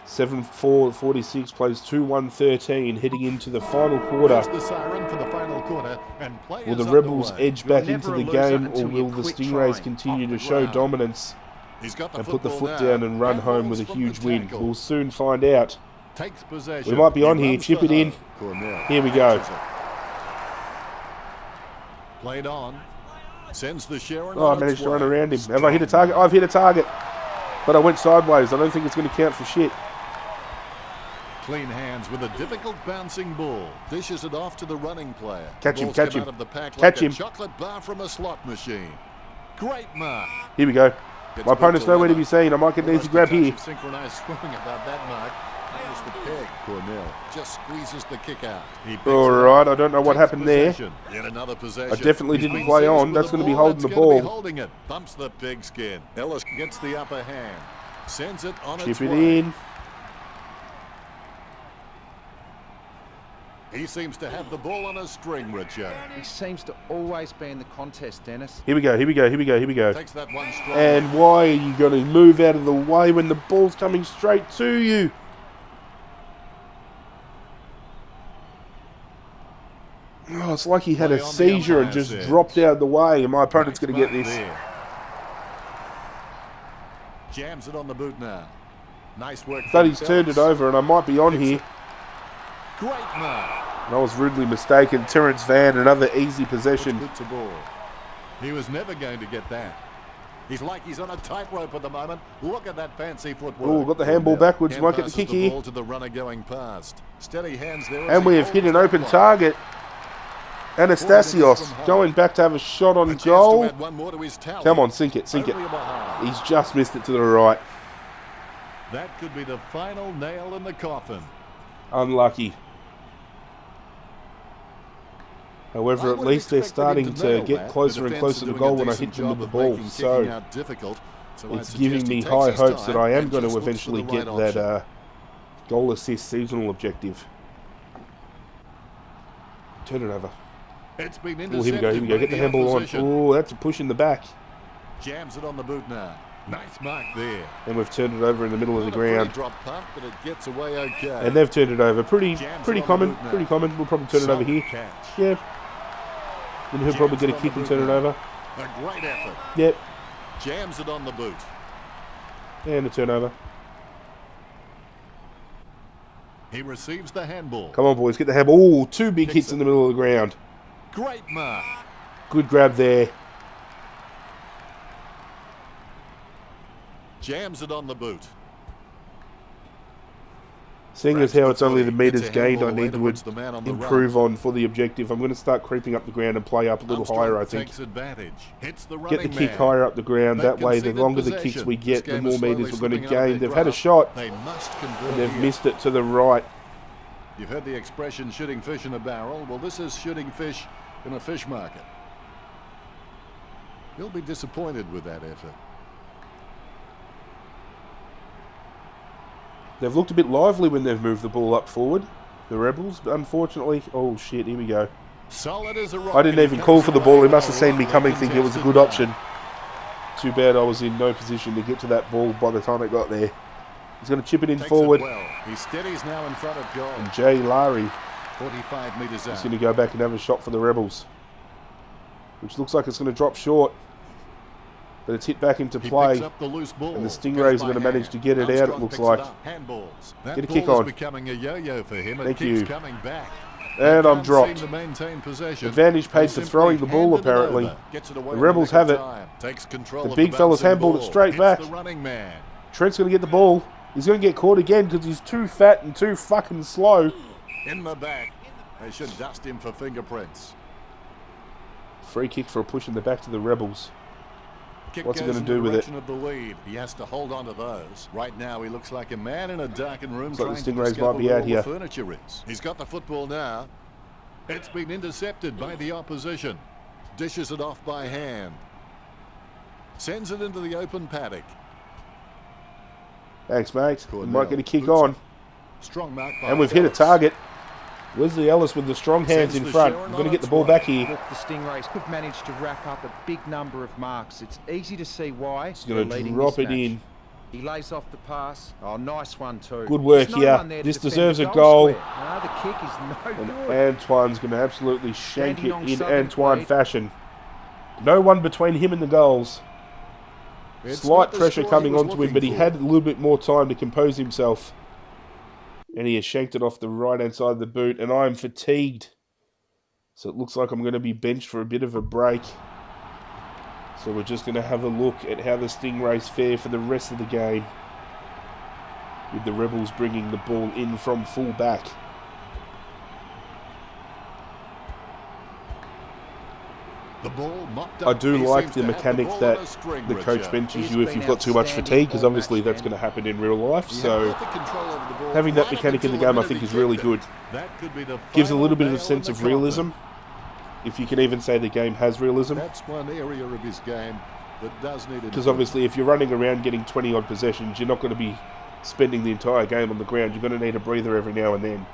Speaker 1: 7-4-46 plays 2-1-13, heading into the final quarter.
Speaker 3: There's the siren for the final quarter, and play
Speaker 1: Will
Speaker 3: is
Speaker 1: the Rebels
Speaker 3: underway.
Speaker 1: edge back
Speaker 4: You're
Speaker 1: into
Speaker 4: never
Speaker 1: the
Speaker 4: a loser
Speaker 1: game, or
Speaker 4: until you
Speaker 1: will the
Speaker 4: quit
Speaker 1: Stingrays
Speaker 4: trying.
Speaker 1: continue
Speaker 3: Off
Speaker 1: to
Speaker 3: the
Speaker 1: show
Speaker 3: ground.
Speaker 1: dominance
Speaker 3: He's got the
Speaker 1: and put the
Speaker 3: football
Speaker 1: foot
Speaker 3: now.
Speaker 1: down and run home with a
Speaker 3: Handballs from
Speaker 1: huge
Speaker 3: the
Speaker 1: win?
Speaker 3: tackle.
Speaker 1: We'll soon find out.
Speaker 3: Takes possession.
Speaker 1: We might be on
Speaker 3: He
Speaker 1: here.
Speaker 3: runs
Speaker 1: Chip
Speaker 3: for
Speaker 1: it in.
Speaker 3: home. Cornell
Speaker 1: Here we go.
Speaker 3: catches it. Played on. Sends the Sharon
Speaker 1: Oh, I
Speaker 3: on
Speaker 1: managed
Speaker 3: its
Speaker 1: to run
Speaker 3: way.
Speaker 1: around him. Have I hit a
Speaker 3: Strong
Speaker 1: target? I've hit a target. But I went sideways. I don't think it's going to count for shit.
Speaker 3: Clean hands with a difficult bouncing ball. Dishes it off to the running player.
Speaker 1: Catch him,
Speaker 3: Ball's
Speaker 1: catch
Speaker 3: come
Speaker 1: him.
Speaker 3: out of the pack
Speaker 1: Catch
Speaker 3: like a
Speaker 1: him.
Speaker 3: chocolate bar from a slot machine. Great mark.
Speaker 1: Here we go.
Speaker 3: Gets
Speaker 1: My opponent's
Speaker 3: put to
Speaker 1: nowhere to
Speaker 3: leather.
Speaker 1: be seen. I might get an easy
Speaker 3: Almost
Speaker 1: grab
Speaker 3: a touch
Speaker 1: here.
Speaker 3: of synchronized swimming about that mark. Notice the peg. Cornell just squeezes the kick out. He picks
Speaker 1: All
Speaker 3: it up,
Speaker 1: right, I don't know what
Speaker 3: takes
Speaker 1: happened there.
Speaker 3: possession. Yet another possession.
Speaker 1: I definitely
Speaker 3: He's
Speaker 1: didn't
Speaker 3: been
Speaker 1: play
Speaker 3: seized
Speaker 1: on.
Speaker 3: with
Speaker 1: That's
Speaker 3: the
Speaker 1: gonna be
Speaker 3: ball.
Speaker 1: holding
Speaker 3: That's
Speaker 1: the
Speaker 3: gonna be
Speaker 1: ball.
Speaker 3: holding it. Bumps the pigskin. Ellis gets the upper hand. Sends it on its
Speaker 1: Chip it
Speaker 3: way.
Speaker 1: in.
Speaker 3: He seems to have the ball on a string, Richard.
Speaker 4: He seems to always be in the contest, Dennis.
Speaker 1: Here we go, here we go, here we go, here we go.
Speaker 3: Takes that one strong.
Speaker 1: And why are you going to move out of the way when the ball's coming straight to you? Oh, it's like he had a
Speaker 3: Play on the
Speaker 1: seizure and
Speaker 3: umpire's
Speaker 1: just
Speaker 3: edge.
Speaker 1: dropped out of the way, and my opponent's
Speaker 3: Nice
Speaker 1: going to get
Speaker 3: mark
Speaker 1: this.
Speaker 3: there. Jams it on the boot now. Nice work.
Speaker 1: But
Speaker 3: from
Speaker 1: he's turned it
Speaker 3: Phelps.
Speaker 1: over, and I might be on
Speaker 3: Fix
Speaker 1: here.
Speaker 3: it. Great mark.
Speaker 1: And I was rudely mistaken. Terence Van, another easy possession.
Speaker 3: Puts good to ball. He was never going to get that. He's like he's on a tightrope at the moment. Look at that fancy footwork.
Speaker 1: Oh, got the handball backwards.
Speaker 3: Ken
Speaker 1: Might get the
Speaker 3: passes
Speaker 1: kick here.
Speaker 3: ball to the runner going past. Steady hands there. as
Speaker 1: And
Speaker 3: he
Speaker 1: we have hit
Speaker 3: holds
Speaker 1: an
Speaker 3: that
Speaker 1: open
Speaker 3: block.
Speaker 1: target. Anastasios
Speaker 3: from home.
Speaker 1: going back to have a shot on
Speaker 3: A chance to
Speaker 1: goal.
Speaker 3: add one more to his tally.
Speaker 1: Come on, sink it, sink it.
Speaker 3: Only a behind.
Speaker 1: He's just missed it to the right.
Speaker 3: That could be the final nail in the coffin.
Speaker 1: Unlucky. However,
Speaker 3: I
Speaker 1: at
Speaker 3: would
Speaker 1: least they're
Speaker 3: expect him
Speaker 1: starting to
Speaker 3: nail
Speaker 1: get
Speaker 3: that.
Speaker 1: closer
Speaker 3: The
Speaker 1: and
Speaker 3: defense
Speaker 1: closer
Speaker 3: are
Speaker 1: to
Speaker 3: doing
Speaker 1: goal
Speaker 3: a
Speaker 1: when I
Speaker 3: decent
Speaker 1: hit them with
Speaker 3: job
Speaker 1: the
Speaker 3: of
Speaker 1: ball.
Speaker 3: making
Speaker 1: So
Speaker 3: kicking out difficult. So I'd
Speaker 1: it's
Speaker 3: suggest
Speaker 1: giving
Speaker 3: he
Speaker 1: me
Speaker 3: takes
Speaker 1: high
Speaker 3: his
Speaker 1: hopes
Speaker 3: time
Speaker 1: that I am
Speaker 3: and
Speaker 1: going
Speaker 3: just
Speaker 1: to
Speaker 3: looks for
Speaker 1: eventually
Speaker 3: the
Speaker 1: get
Speaker 3: right
Speaker 1: that
Speaker 3: option.
Speaker 1: goal assist seasonal objective. Turn it over.
Speaker 3: It's been
Speaker 1: Oh, here we go, here we go.
Speaker 3: intercepted
Speaker 1: Get the
Speaker 3: by
Speaker 1: handball on.
Speaker 3: opposition.
Speaker 1: Oh, that's a push in the back.
Speaker 3: Jams it on the boot now. Nice mark there.
Speaker 1: And we've turned it over in the middle of the
Speaker 3: Not a pretty
Speaker 1: ground.
Speaker 3: drop punt, but it gets away okay.
Speaker 1: And they've turned it over. Pretty
Speaker 3: Jams it on the
Speaker 1: common.
Speaker 3: boot now.
Speaker 1: Pretty common. We'll probably turn it over
Speaker 3: Solid
Speaker 1: here.
Speaker 3: catch.
Speaker 1: Yeah. Then he'll probably
Speaker 3: Jams
Speaker 1: get
Speaker 3: it
Speaker 1: a
Speaker 3: on
Speaker 1: kick
Speaker 3: the
Speaker 1: and
Speaker 3: boot
Speaker 1: turn it
Speaker 3: now.
Speaker 1: over.
Speaker 3: A great effort.
Speaker 1: Yep.
Speaker 3: Jams it on the boot.
Speaker 1: And a turnover.
Speaker 3: He receives the handball.
Speaker 1: Come on, boys, get the handball. Ooh, two big hits in the middle of the ground.
Speaker 3: Great mark.
Speaker 1: Good grab there.
Speaker 3: Jams it on the boot.
Speaker 1: Seeing as how it's only the meters
Speaker 3: Gets a
Speaker 1: gained, I
Speaker 3: handball
Speaker 1: need
Speaker 3: towards
Speaker 1: to
Speaker 3: the man on the
Speaker 1: improve
Speaker 3: run.
Speaker 1: on for the objective. I'm going to start creeping up the ground and play up a little higher, I think.
Speaker 3: Takes advantage. Hits the
Speaker 1: Get the
Speaker 3: running
Speaker 1: kick
Speaker 3: man.
Speaker 1: higher up the ground.
Speaker 3: They've
Speaker 1: That way, the
Speaker 3: conceded
Speaker 1: longer the
Speaker 3: possession.
Speaker 1: kicks we
Speaker 3: This
Speaker 1: get, the
Speaker 3: game
Speaker 1: more
Speaker 3: is
Speaker 1: meters we're
Speaker 3: slowly
Speaker 1: going to
Speaker 3: slipping out of
Speaker 1: gain.
Speaker 3: their
Speaker 1: They've had a
Speaker 3: grasp.
Speaker 1: shot,
Speaker 3: They must convert
Speaker 1: and they've
Speaker 3: here.
Speaker 1: missed it to the right.
Speaker 3: You've heard the expression shooting fish in a barrel. Well, this is shooting fish in a fish market. You'll be disappointed with that effort.
Speaker 1: They've looked a bit lively when they've moved the ball up forward, the Rebels, but unfortunately... Oh, shit, here we go.
Speaker 3: Solid as a rock.
Speaker 1: I didn't even call for the ball. He must have seen me coming, thinking it was a good option. Too bad I was in no position to get to that ball by the time it got there. He's going to chip it in forward.
Speaker 3: Well. He steadies now in front of goal.
Speaker 1: And Jay Larry
Speaker 3: 45 metres out.
Speaker 1: is going to go back and have a shot for the Rebels, which looks like it's going to drop short. But it's hit back into play,
Speaker 3: Up the loose ball.
Speaker 1: and the Stingrays are going to manage to get it out, it looks like.
Speaker 3: Handballs. That
Speaker 1: Get a kick
Speaker 3: ball
Speaker 1: on.
Speaker 3: is becoming a yo-yo for him.
Speaker 1: Thank
Speaker 3: It keeps
Speaker 1: you.
Speaker 3: coming back.
Speaker 1: And I'm
Speaker 3: Can't
Speaker 1: dropped.
Speaker 3: seem to maintain possession.
Speaker 1: Advantage paid
Speaker 3: They
Speaker 1: for throwing the
Speaker 3: simply
Speaker 1: ball,
Speaker 3: handed it
Speaker 1: apparently.
Speaker 3: over. Gets it away
Speaker 1: The
Speaker 3: in
Speaker 1: Rebels
Speaker 3: nick of
Speaker 1: have it.
Speaker 3: time. Takes control
Speaker 1: The
Speaker 3: of
Speaker 1: big fella's
Speaker 3: bouncing
Speaker 1: handballed it
Speaker 3: ball.
Speaker 1: straight
Speaker 3: Hits
Speaker 1: back.
Speaker 3: the running man.
Speaker 1: Trent's going to get the ball. He's going to get caught again because he's too fat and too fucking slow.
Speaker 3: In the back. They should dust him for fingerprints.
Speaker 1: Free kick for a push in the back to the Rebels.
Speaker 3: Kick
Speaker 1: What's he
Speaker 3: goes
Speaker 1: gonna
Speaker 3: in the
Speaker 1: do with it?
Speaker 3: direction of the lead. He has to hold on to those. Right now, he looks like a man in a darkened room
Speaker 1: Looks like
Speaker 3: trying
Speaker 1: the
Speaker 3: to
Speaker 1: Stingrays
Speaker 3: discover
Speaker 1: might be
Speaker 3: where
Speaker 1: out
Speaker 3: all
Speaker 1: here.
Speaker 3: the furniture is. He's got the football now. It's been intercepted by the opposition. Dishes it off by hand. Sends it into the open paddock.
Speaker 1: Thanks, mate. We
Speaker 3: Cornell
Speaker 1: might get a kick
Speaker 3: boots
Speaker 1: on.
Speaker 3: it. Strong mark by
Speaker 1: And we've hit a
Speaker 3: Ellis.
Speaker 1: target. Wesley Ellis with the strong hands
Speaker 3: Sends
Speaker 1: in
Speaker 3: the
Speaker 1: front.
Speaker 3: Sharon
Speaker 1: We're going to
Speaker 3: on
Speaker 1: get the
Speaker 3: its
Speaker 1: ball
Speaker 3: way.
Speaker 1: back here.
Speaker 4: Look, the Stingrays have managed to rack up a big number of marks. It's easy to see why.
Speaker 1: He's going
Speaker 4: they're
Speaker 1: to
Speaker 4: leading
Speaker 1: drop
Speaker 4: this
Speaker 1: it
Speaker 4: match.
Speaker 1: in.
Speaker 4: He lays off the pass. Oh, nice one too.
Speaker 1: Good work
Speaker 4: There's no
Speaker 1: here.
Speaker 4: one there to
Speaker 1: This
Speaker 4: defend
Speaker 1: deserves
Speaker 4: the
Speaker 1: a goal.
Speaker 4: square. No, the kick is no
Speaker 1: And
Speaker 4: good.
Speaker 1: Antoine's going to absolutely shank it
Speaker 4: Dandenong
Speaker 1: in
Speaker 4: Southern
Speaker 1: Antoine
Speaker 4: played.
Speaker 1: fashion. No one between him and the goals.
Speaker 3: It's
Speaker 1: Slight
Speaker 3: not the
Speaker 1: pressure
Speaker 3: score he
Speaker 1: coming
Speaker 3: was
Speaker 1: onto him,
Speaker 3: looking
Speaker 1: but he
Speaker 3: for.
Speaker 1: had a little bit more time to compose himself. And he has shanked it off the right-hand side of the boot, and I am fatigued. So it looks like I'm going to be benched for a bit of a break. So we're just going to have a look at how the Stingrays fare for the rest of the game, with the Rebels bringing the ball in from full back.
Speaker 3: The ball mopped up.
Speaker 1: I do
Speaker 3: He
Speaker 1: like
Speaker 3: seems
Speaker 1: the
Speaker 3: to have
Speaker 1: mechanic
Speaker 3: ball
Speaker 1: that
Speaker 3: on a string,
Speaker 1: the coach
Speaker 3: Richard.
Speaker 1: benches
Speaker 4: He's
Speaker 1: you if
Speaker 4: been
Speaker 1: you've got too much
Speaker 4: outstanding
Speaker 1: fatigue, because
Speaker 4: all
Speaker 1: obviously
Speaker 4: match,
Speaker 1: that's
Speaker 4: man.
Speaker 1: going to happen in real life.
Speaker 3: He had
Speaker 1: So
Speaker 3: perfect control over the ball
Speaker 1: having that
Speaker 3: right
Speaker 1: mechanic in the
Speaker 3: until
Speaker 1: game, I
Speaker 3: minute
Speaker 1: think,
Speaker 3: he
Speaker 1: is really
Speaker 3: kicked it.
Speaker 1: good.
Speaker 3: That could be the
Speaker 1: Gives a
Speaker 3: final
Speaker 1: little bit of a
Speaker 3: nail in
Speaker 1: sense
Speaker 3: the
Speaker 1: of
Speaker 3: coffin.
Speaker 1: realism, if you can even say the game has realism.
Speaker 3: That's one area of his game that does need
Speaker 1: Because
Speaker 3: improvement.
Speaker 1: obviously if you're running around getting 20 odd possessions, you're not going to be spending the entire game on the ground. You're going to need a breather every now and then.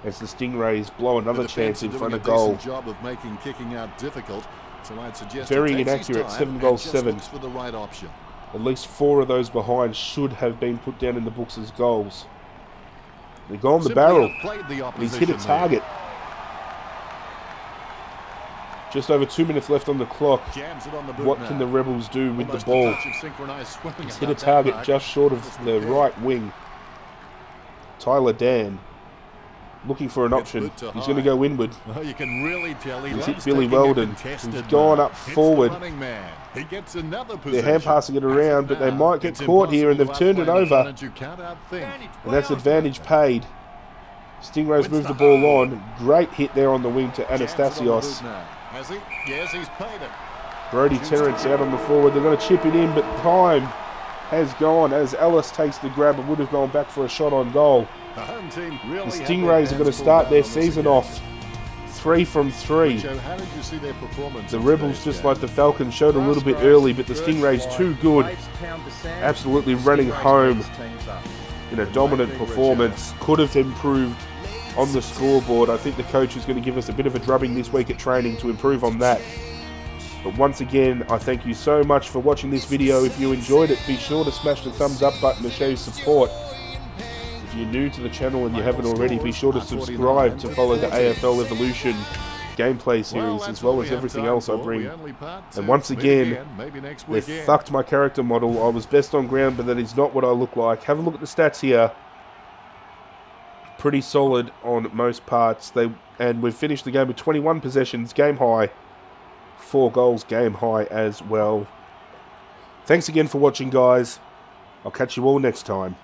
Speaker 1: As the Stingrays blow another
Speaker 3: The defense
Speaker 1: chance in
Speaker 3: are
Speaker 1: front
Speaker 3: doing
Speaker 1: of
Speaker 3: a
Speaker 1: goal.
Speaker 3: decent job of making kicking out difficult. So I'd suggest
Speaker 1: Very
Speaker 3: he takes his
Speaker 1: inaccurate,
Speaker 3: time
Speaker 1: 7
Speaker 3: and
Speaker 1: goals,
Speaker 3: just
Speaker 1: 7.
Speaker 3: looks for the right option.
Speaker 1: At least 4 of those behind should have been put down in the books as goals. They go on the
Speaker 3: Simply
Speaker 1: barrel.
Speaker 3: outplayed the
Speaker 1: And he's hit a
Speaker 3: opposition
Speaker 1: target. Just over 2 minutes left on the clock.
Speaker 3: there. Jams it on the boot
Speaker 1: What
Speaker 3: now.
Speaker 1: can the Rebels do with
Speaker 3: Almost
Speaker 1: the ball?
Speaker 3: a touch of synchronized swimming
Speaker 1: He's hit a
Speaker 3: about that
Speaker 1: target
Speaker 3: mark.
Speaker 1: just short of
Speaker 3: Obviously
Speaker 1: the
Speaker 3: good.
Speaker 1: right wing. Tyler Dan looking for an
Speaker 3: Gets
Speaker 1: option.
Speaker 3: boot to
Speaker 1: He's going to
Speaker 3: high.
Speaker 1: go inward.
Speaker 3: Oh, you can really tell he
Speaker 1: He's
Speaker 3: loves
Speaker 1: hit Billy
Speaker 3: taking a
Speaker 1: Weldon.
Speaker 3: contested
Speaker 1: He's gone
Speaker 3: mark.
Speaker 1: up
Speaker 3: Hits the
Speaker 1: forward.
Speaker 3: running man. He gets another
Speaker 1: They're
Speaker 3: possession.
Speaker 1: hand passing it around, but they
Speaker 3: Now,
Speaker 1: might get
Speaker 3: it's
Speaker 1: caught here, and they've
Speaker 3: impossible
Speaker 1: turned it
Speaker 3: to outplay an
Speaker 1: over.
Speaker 3: opponent you can't outthink.
Speaker 1: And that's advantage paid. Stingrays move the ball on. Great hit there on the wing to
Speaker 3: Jams it on the
Speaker 1: Anastasios.
Speaker 3: boot now. Has he? Yes, he's paid it.
Speaker 1: Brody Terrence out on the forward. They're going to chip it in, but time has gone as Ellis takes the grab and would have gone back for a shot on goal.
Speaker 3: The home team really
Speaker 1: The
Speaker 3: have
Speaker 1: Stingrays
Speaker 3: their
Speaker 1: are going to
Speaker 3: hands
Speaker 1: start
Speaker 3: full
Speaker 1: their
Speaker 3: down on this
Speaker 1: season
Speaker 3: again.
Speaker 1: off 3 from 3.
Speaker 3: Joe, how did you see their performance?
Speaker 1: The
Speaker 3: in
Speaker 1: Rebels,
Speaker 3: today's
Speaker 1: just
Speaker 3: game?
Speaker 1: like the Falcons, showed a little bit early, but the Stingrays too good. Absolutely running home in a dominant performance. Could have improved on the scoreboard. I think the coach is going to give us a bit of a drubbing this week at training to improve on that. But once again, I thank you so much for watching this video. If you enjoyed it, be sure to smash the thumbs up button to show your support. If you're new to the channel and you haven't already, be sure to subscribe to follow the AFL Evolution gameplay series, as well as everything else I bring. And once again, they fucked my character model. I was best on ground, but that is not what I look like. Have a look at the stats here. pretty solid on most parts. And we've finished the game with 21 possessions, game high. 4 goals, game high as well. Thanks again for watching, guys. I'll catch you all next time.